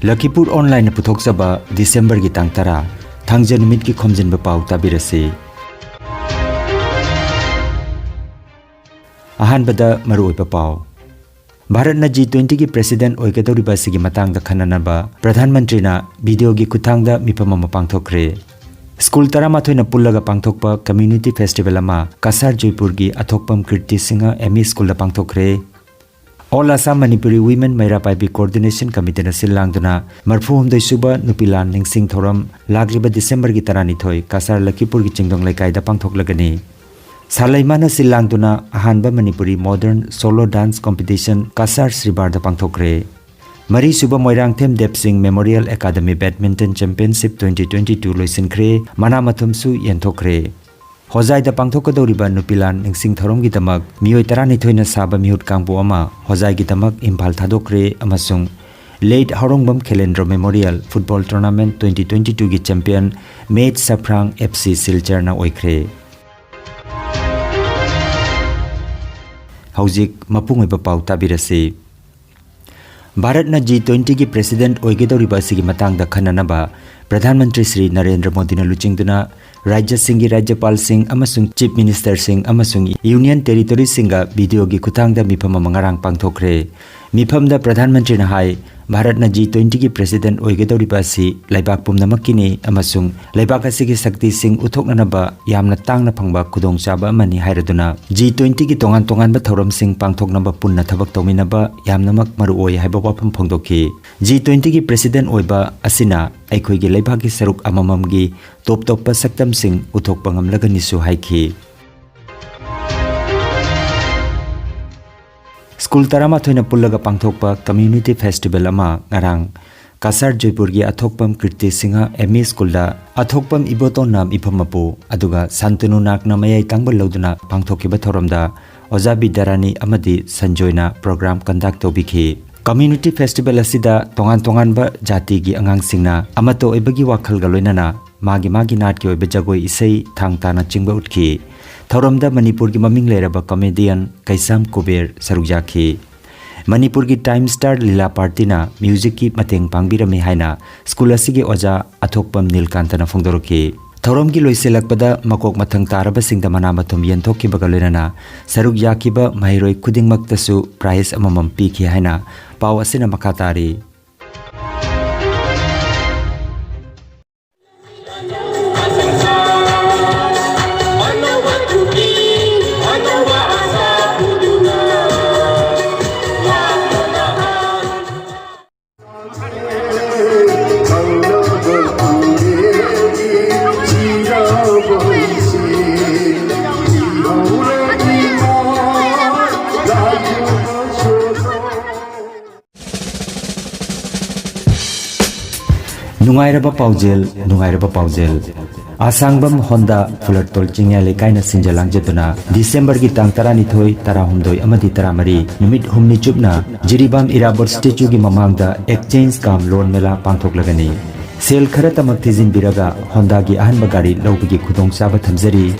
Lakhipuronline puthokjaba December gi tang tara thangja numit ki Khomjinba Pao tabirasi. Ahanbada maruoiba pao. Bharat na G20 ki president oikadoriba sigi matangda khananaba Pradhan Mantri na video gi kuthangda mipamama pangthokre. School taramathoi na pullaga pangthokpa community festival ama Kasar Jaipur gi athokpam Kirti Singha ME School da pangthokre. All Assam Manipuri Women Maira Paibi Coordination Committee na silangduna marfuhum dai suba nupilan ningsing thoram lagliba December gi tarani thoi Kasar Lakhipur gi chingdong laikai da pangthoklagani. Salaimana silangduna ahanba Manipuri Modern Solo Dance Competition Kasar Sribar da pangthokre. Mari suba Moirangthem Dep Singh Memorial Academy Badminton Championship 2022 loisinkre manamathum su yenthokre. Hozai da pangthokadoriba nupilan ningsing thorom gi damak mioi tarani thoina saba mihut kangbo ama hozai gi damak Imphal thadokre amasung late Horongbam Khelendro Memorial Football Tournament 2022 gi champion Mate Safrang FC Silchar na oikre. Haujik mapungoiba pau tabirasi. Bharat na G20 ki president oigedoriba sigi matangda khananaba Pradhan Mantri Shri Narendra Modi na luchingduna Rajya Singhi Rajyapal Singh amasung Chief Minister Singh amasung Union Territory Singha video gi kuthangda mifam mangarang pangthokre. Mifamda Pradhan Mantri na hai Bharat na G20 ki president oigedoriba si laibak pumnamakini amasung laibak asigi sakti sing uthoknanaba yamna tangna phangba khudongchaba amani hairaduna G20 ki tongan ba thoram sing pangthoknaba punna thabak tawminaba yamnamak maruoi haiba wafam phongdokhi. G20 ki president oiba asina aikhoi gi laibak ki saruk amamam gi top pa saktam sing uthokpa ngamlagani su haikhi. School taramathoi na pullaga pangthokpa community festival ama ngarang Kasar Jaipur gi athokpam Kirti Singha ME School da athokpam iboton nam ipamapu aduga Santanu nakna mayai tangbal loduna pangthokiba thoramda Oja Bidarani amadi Sanjoyna program conduct tobikhi. Community festival asida tongan ba jati gi angang singna amato ebagi wakhal galoinana magi nat ki oiba jagoi isei thangtana chingba utkhi. Thoramda Manipur ki maming leraba comedian Kaisam Kuber sarukjakhi. Manipur ki Time Star Lila Party na music ki mateng pangbirami haina school asigi oja athokpam Nilkantana phongdorokhi. Thoram ki loiselakpada makok mathang taraba singda manamathum yenthokki bagaloinana saruk yakiba mairoi khudingmaktasu prize amamam pikhi haina paw asina makhatari. Nungairaba paujel Asangbam Honda Fulartol Chingya Lekaina Sinjalang Jatuna December gi tang tarani thoi tarahumdoi amadi taramari numit humni chupna Jiribam Irabor statue gi mamangda exchange kam loan mela pangthoklagani. Sel khara tamak thizin biraga Honda gi ahanba gari lobigi khudong chaba thamjari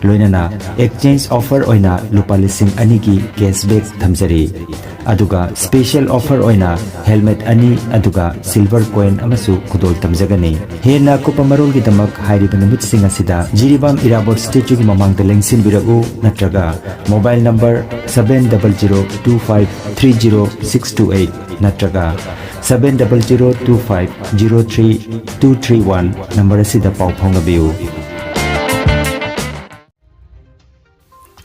loinana exchange offer oina lupa lising ani gi cashback thamjari. Aduga special offer oina helmet ani aduga silver coin amasu khudol tamjagani. Hena kupamarol gi damak hairiba numit singa sida Jiribam Irabor statue gi mamang da lengsin biragu natraga mobile number 7002530628 natraga 7002503231 number asida pau phongabiu.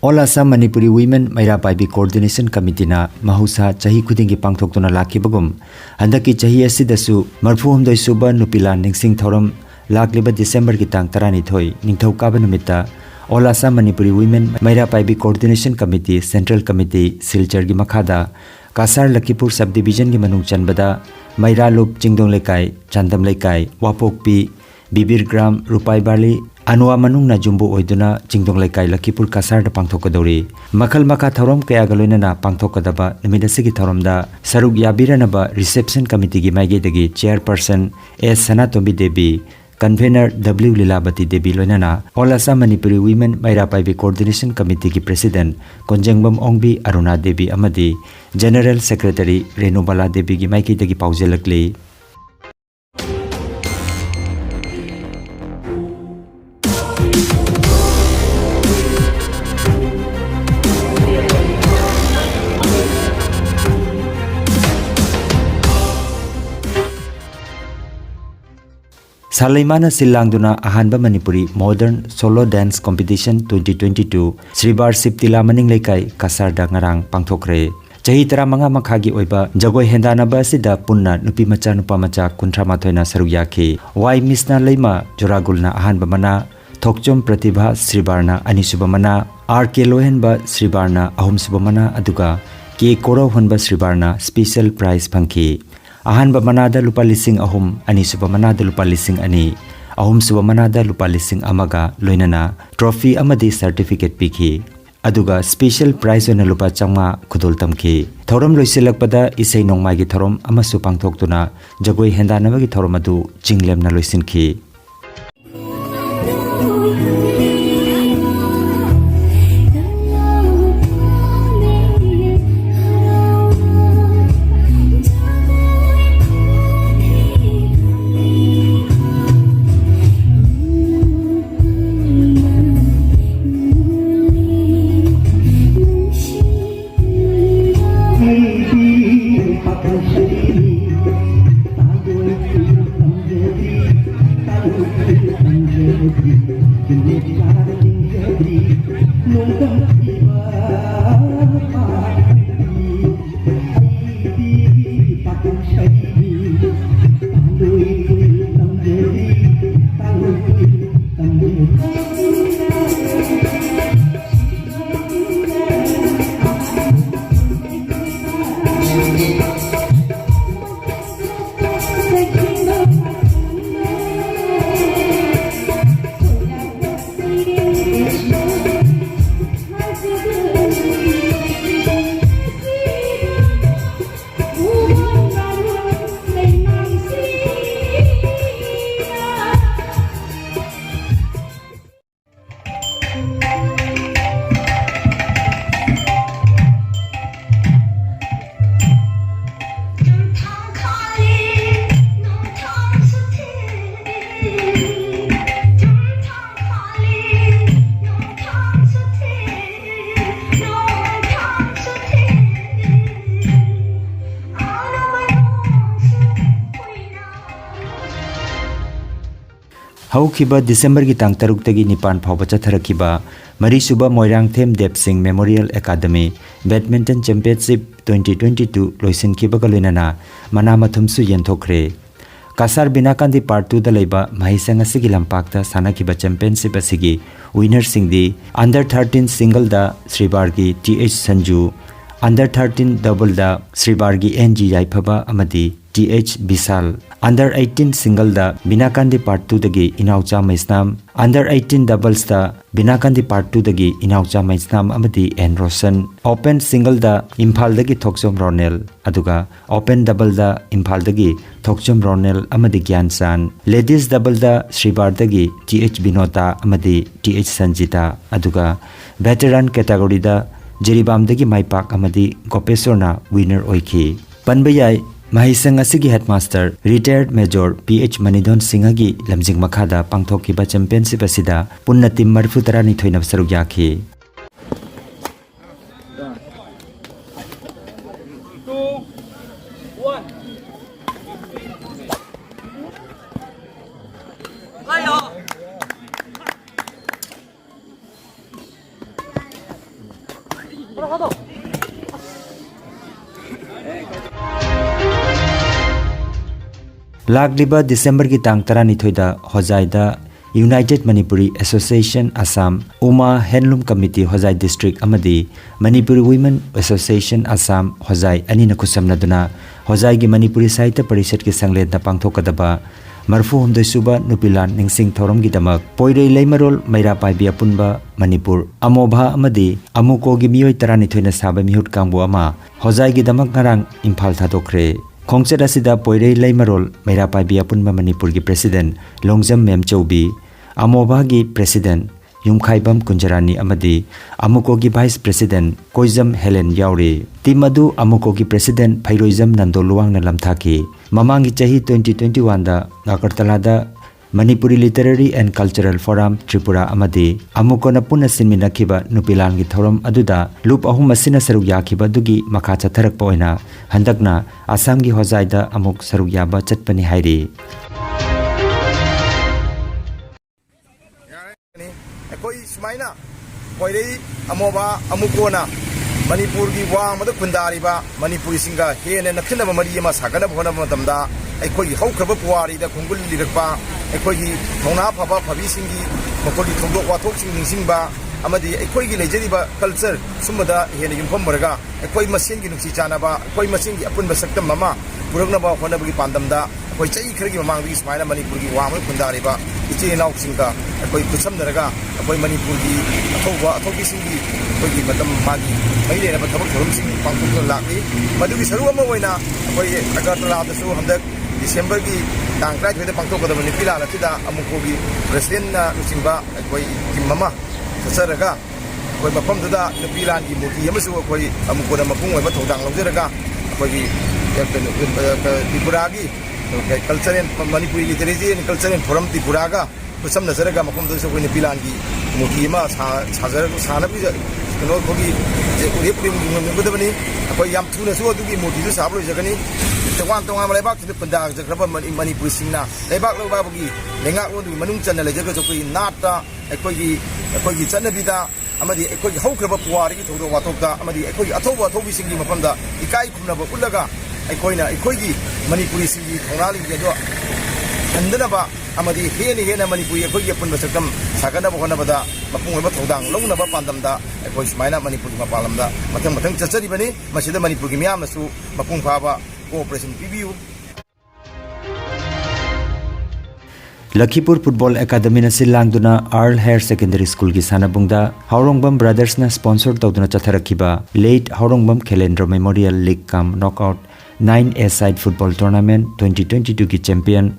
All Assam Manipuri Women Maira Paibi Coordination Committee na mahusa chahi khudingi pangthoktuna lakhibagum handaki chahi asidasu marfuhum doi suba nupilan ningsing thoram lagliba December gi tang tarani thoi ningthau kaba numita All Assam Manipuri Women Maira Paibi Coordination Committee Central Committee Silchar gi makhada Kasar Lakhipur Subdivision gi manung chanbada Maira Lup Chingdong Lekai Chandam Lekai Wapokpi Bibir Gram Rupai Bali Anua manung na jumbo oiduna Chingdong Lekai Lakhipur Kasar da pangthokadori makhal makha thorom kaya galoinana pangthokadaba numidasigi thoromda saruk yabiranaba reception committee gi maigedagi chairperson S Sanatombi Devi Convener W Lilabati Devi loinana All Assam Manipuri Women Maira Paibi Coordination Committee ki President Khomjinba Ongbi Aruna Devi amadi General Secretary Renubala Devi gi maiki dagi paujelakli Salaimana Silangduna Ahanba Manipuri Modern Solo Dance Competition 2022 Sribar Siptila Maning Lekai Kasarda Ngarang Pangthokre. Chahi tara manga makhagi oiba jagoi hendanaba sida punna nupi macha nupa macha kuntra mathoina saruyaki wai misna leima joragulna ahanba mana thokchom pratibha Sribarna anisuba mana RK Lohenba Sribarna ahumsuba mana aduga K Korov honba Sribarna special prize pangki ahanba manada lupa lising ahum anisuba manada lupa lising ani ahumsuba manada lupa lising amaga loinana trophy amadi certificate piki aduga special prize ona lupa changma khudol tamki thorom loisilakpada isei nongmai gi thorom amasu pangthoktuna jagoi hendanaba gi thorom adu chinglemna loisinki Haukiba December ki tang taruk tagi nipan phawba chatharakiba Marisuba Moirang Them Dep Singh Memorial Academy Badminton Championship 2022 loisin kiba kalunana manamathumsu yenthokre Kasar Binakandi Part 2 da leiba mahisang asigi lampakta sanakiba championship asigi winner singdi under 13 single da Sribargi TH Sanju under 13 double da Sribargi NG Yaipaba amadi TH Bisal under 18 single da Binakandi Part 2 dagi Inaucha Maisnam under 18 doubles da Binakandi Part 2 dagi Inaucha Maisnam amadi N Rosen open single da Imphal dagi Thokchom Ronel aduga open double da Imphal dagi Thokchom Ronel amadi Gyansan ladies double da Sribar dagi TH Binota amadi TH Sanjita aduga veteran category da Jeribam dagi Maipak amadi Gopesorna winner oiki Panbayai Mahisang asigi headmaster retired major PH Manidon Singhagi lamjing makhada pangthokiba championship asida punna team marfu tarani thoina saruk yakhi Lagliba December ki tang tarani thoida Hojaida United Manipuri Association Assam Uma Handloom Committee Hojai District amadi Manipuri Women Association Assam Hojai anina kusamna duna Hojai gi Manipuri Sahitya Parishad ki sanglet na pangthokadaba marfu humdoi suba nupilan ningsing thorom gi damak poirei leimarol maira paibia punba Manipur amobha amadi amuko gi miyoi tarani thoina saba mihut kangbu ama Hojai gi damak ngarang Imphal thadokre Khongchet asida poirei leimarol maira paibia punba Manipur gi president Longjam Memchoubi amobha gi president Yumkhaibam Kunjarani amadi amuko gi vice president Koizam Helen Yauri timadu amuko gi president Phairoizam Nandoluang na lamthaki mamangi chahi 2021 da Agartala da Manipuri Literary and Cultural Forum Tripura amadi amuko na puna sinminakhiba nupilan gi thorom aduda loop ahum asina saruk yakhiba dugi makha chatharakpa oina handakna Assam gi Hojai da amuk saruk yaba chatpani hairi सुमाइना कोइरे अमोबा अमुकोना Manipur की वांग खुंदारीबा मणिपुरी सिंगा हेने नखिनब मरी अमा सागनब होनब मतमदा अखोई हौखब पुवारीदा खुंगुल लिरकपा अखोई थौना फबा फबीसिंगी मखोई थौदोक वाथोकसिंग निंसिंगबा अमदी अखोई लेजरीबा culture सुमदा हेने युमफम मरगा अखोई मसेंगी नुक्सी चानाबा अखोई मसेंगी अपुनबा सक्तम ममा पुरगनबा होनबगी पांदमदा अखोई चई खरगी ममांगदी स्माइना मणिपुर की वांग खुंदारीबा इचे नाउसिंगा अखोई खुसमनरगा अखोई मणिपुर की अथौबीसिंगी अखोई मतम मागी मई लेना थबक थोरमसिंग पांगथोक लाकी मदुगी सरू अमा ओइना अखोई अगरतलादसु हंदक डिसेंबर की तांग 28 पांगथोकदबनि पिलाल अतिदा अमुकोगी प्रेसिडेंट लुसिंबा अखोई टीम अमा ससरगा अखोई मफमदुदा नुपिलान की मूर्ति अमसु अखोई अमुकोदा मपुंग ओइबा थौदांग लौजरगा अखोई त्रिपुरागी cultural Manipuri literacy and cultural forum त्रिपुरागा खुसम नजरगा मफमदुसु अखोई नुपिलान की मूर्ति अमा साजरगा सानबि कनो खोगी उरे पुरी मुगदबनि अखोई याम थुनसु अदुगी मूर्ति साब लोजगनि तवान तवान लेबाक पंदाग जग्रब मणिपुरी सिंना लेबाक लोबाबगी लेंगा ओदु मनुंग चन लेजग जोई नाटा अखोई चनबिदा अमदी अखोई हौख्रब पुवारी थौदो वाथोकदा अमदी अखोई अथौब अथौबी सिंगी मफमदा इकाई खुनब उल्लगा अखोई मणिपुरी सिंगी थौनाली गेदो अंदनबा अमदी हेने मणिपुरी अखोई पुनब सकम सागनब होनबदा मपुंग ओइबा थौदांग लौनबा पांदमदा अखोई सुमाइना मणिपुरी मपालमदा मथंग चचरिबनि मसिदा मणिपुरी मियामसु मपुंग फाबा cooperation PBU Lakhipur football academy न सिलांगदुना अर्ल हायर सेकेंडरी स्कूल की सानाबुंगदा हाउरोंगबम ब्रदर्स न स्पॉन्सर तौदुना चथरखिबा late Haorongbam Khelendra memorial league cum knockout 9A side football tournament 2022 की चैंपियन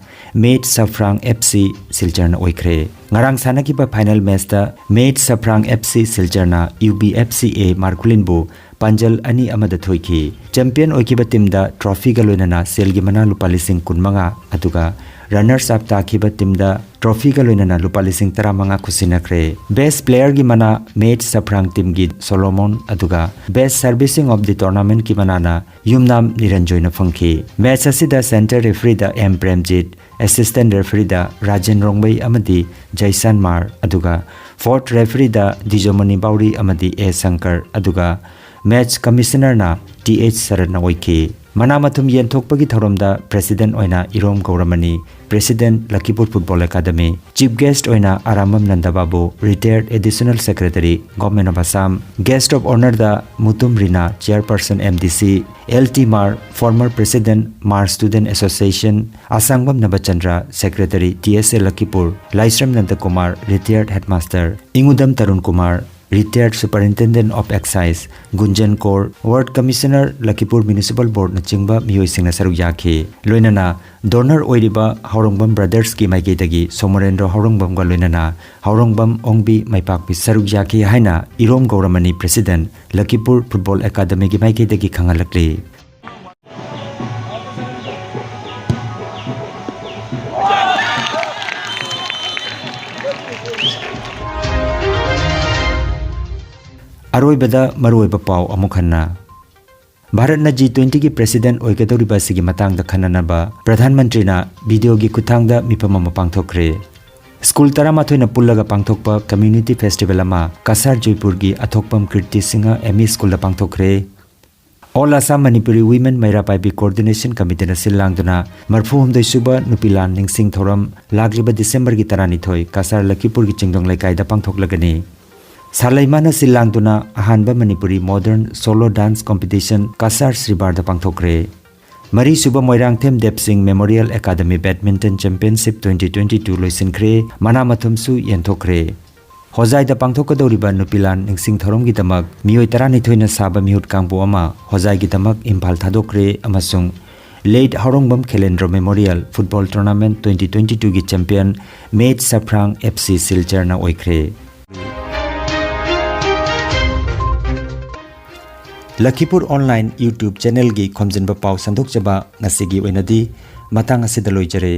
मेट सफ्रांग FC सिलचरना ओइख्रे ngarang sanakiba फाइनल मैच दा मेट सफ्रांग FC सिलचरना UBFCA मार्कुलिनबु पंजल अनि अमद थोइखी चैंपियन ओइखिबा टीम दा ट्रॉफी गलोइनना सेलगी मना लुपा लिसिंग कुनमंगा अदुगा रनर्स अप ताखिबा टीम दा ट्रॉफी गलोइनना लुपा लिसिंग 35 खुसिनख्रे बेस्ट प्लेयर की मना मेट सफ्रांग टीम की सोलोमन अदुगा best servicing of the tournament की मनाना युमनाम निरंजोयना फंखी मैच असिदा सेंटर रेफरी दा एम प्रेमजीत असिस्टेंट रेफरी दा राजेन रोंगबई अमदी जयसन मार अदुगा फोर्थ रेफरी दा दिजोमनी बाउरी अमदी ए शंकर अदुगा मैच कमिश्नर ना TH सरन ओइखी मनामथुम येंथोकपगी थौरमदा प्रेसिडेंट ओइना Irom Gourmani president Lakhipur football academy chief guest ओइना Aramam Nandababu retired additional secretary government of Assam guest of honour दा Mutum Reena chairperson MDC LT मार फॉर्मर प्रेसिडेंट मार student association Asangbam Nabachandra secretary TSA Lakhipur Laishram Nanda Kumar retired headmaster Ingudam Tarun Kumar retired superintendent of excise Gunjan Kaur ward commissioner Lakhipur municipal board न चिंबा मियोइसिंगना सरुक याखी लोइनना donor ओइरिबा हाउरोंगबम brothers की माइकेदगी सोमरेंद्र हाउरोंगबम गा लोइनना हाउरोंगबम ओंगबी माइपाकपी सरुक याखी हाइना Irom Gourmani president Lakhipur football academy की माइकेदगी खंगालकली अरोइबदा मरोइबा पाव अमुखन्ना भारत न G20 की प्रेसिडेंट ओइगदौरिबा सिगी मतांगदा खननबा प्रधानमंत्री ना वीडियो की खुथांगदा मिफम पांगथोखरे स्कूल 13 न पुल्लगा पांगथोकपा कम्युनिटी फेस्टिवल अमा कासार जयपुर की अथोकपम कीर्ति सिंह ME स्कूल पांगथोखरे all Assam Manipuri women Meira Paibi coordination committee न सिलांगदुना मरफुहुमदै सुबा नुपिलान निंगसिंग थोरम लागलिबा दिसंबर की 12 कासार लखीपुर की चिंगदोंग लेकाइदा पांगथोकलगनी सालाइमाना सिलांगदुना अहानबा Manipuri modern solo dance competition Cachar श्रीबारदा पांगथोखरे मरी सुबा Moirangthem Depsing memorial academy badminton championship 2022 लोइसिनख्रे मनामथुमसु येंथोखरे होजाइदा पांगथोकदौरिबा नुपिलान निंगसिंग थोरमगिदमक मियोइ 12 साबा मिहुत कांगबो अमा होजाइगिदमक इम्फाल थादोखरे अमसुंग late Haorongbam Khelendra memorial football tournament 2022 की चैंपियन मेट सफ्रांग FC सिलचरना ओइख्रे लखीपुर ऑनलाइन यूट्यूब चैनल की खोमजिनबा पाव संदोकजबा ngasi gi oinadi matang asida loijare।